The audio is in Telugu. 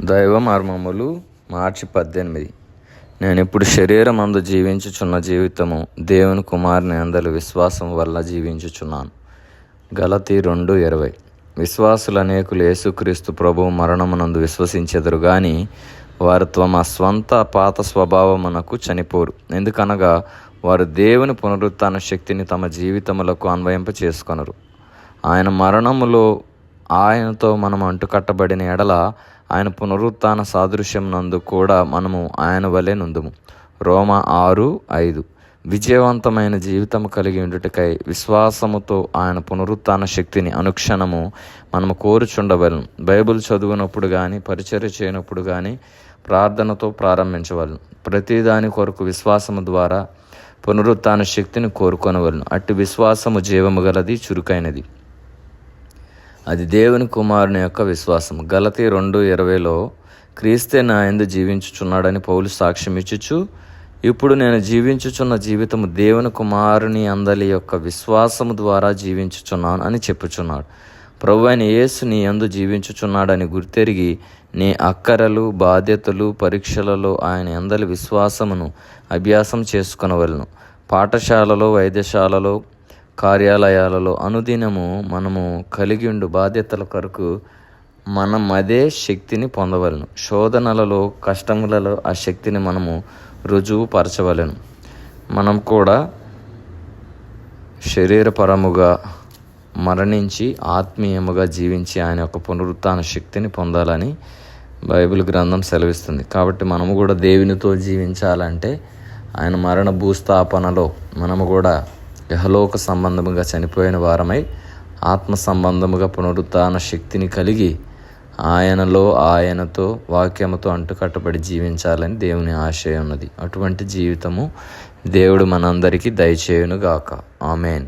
దైవ మర్మములు మార్చి 18. నేనిప్పుడు శరీరమందు జీవించుచున్న జీవితము దేవుని కుమారుని యందలి విశ్వాసం వల్ల జీవించుచున్నాను. గలతీ 2:20. విశ్వాసులనేకులు యేసుక్రీస్తు ప్రభువు మరణమునందు విశ్వసించెదరు గాని వారు తమ స్వంత పాత స్వభావమునకు చనిపోరు. ఎందుకనగా వారు దేవుని పునరుత్థాన శక్తిని తమ జీవితములకు అన్వయింప చేసుకొనరు. ఆయన మరణములో ఆయనతో మనము అంటుకట్టబడిన ఎడల ఆయన పునరుత్థాన సాదృశ్యం నందు కూడా మనము ఆయన వలె నుందుము. రోమా 6:5. విజయవంతమైన జీవితం కలిగి ఉండుటకై విశ్వాసముతో ఆయన పునరుత్థాన శక్తిని అనుక్షణము మనము కోరుచుండవలను. బైబిల్ చదువునప్పుడు కానీ, పరిచర్య చేయనప్పుడు కానీ ప్రార్థనతో ప్రారంభించవలను. ప్రతిదాని కొరకు విశ్వాసము ద్వారా పునరుత్థాన శక్తిని కోరుకొనవలను. అట్టి విశ్వాసము జీవము గలది, చురుకైనది. అది దేవుని కుమారుని యొక్క విశ్వాసం. గలతీ 2:20లో క్రీస్తే నా యందు జీవించుచున్నాడని పౌలు సాక్ష్యం ఇచ్చుచు, ఇప్పుడు నేను జీవించుచున్న జీవితము దేవుని కుమారుని అందలి యొక్క విశ్వాసము ద్వారా జీవించుచున్నాను అని చెప్పుచున్నాడు. ప్రభువైన యేసు నీ యందు జీవించుచున్నాడని గుర్తెరిగి నీ అక్కరలు, బాధ్యతలు, పరీక్షలలో ఆయన అందలి విశ్వాసమును అభ్యాసం చేసుకొనవలెను. పాఠశాలలో, వైద్యశాలలో, కార్యాలయాలలో అనుదినము మనము కలిగి ఉండు బాధ్యతల కొరకు మనం అదే శక్తిని పొందవలను. శోధనలలో, కష్టములలో ఆ శక్తిని మనము రుజువుపరచవలెను. మనం కూడా శరీరపరముగా మరణించి ఆత్మీయముగా జీవించి ఆయన యొక్క పునరుత్థాన శక్తిని పొందాలని బైబిల్ గ్రంథం సెలవిస్తుంది. కాబట్టి మనము కూడా దేవునితో జీవించాలంటే ఆయన మరణ భూస్థాపనలో మనము కూడా యహలోక సంబంధముగా చనిపోయిన వారమై ఆత్మ సంబంధముగా పునరుత్థాన శక్తిని కలిగి ఆయనలో, ఆయనతో, వాక్యముతో అంటుకట్టబడి జీవించాలని దేవుని ఆశయం ఉన్నది. అటువంటి జీవితము దేవుడు మనందరికీ దయచేయునుగాక. ఆమేన్.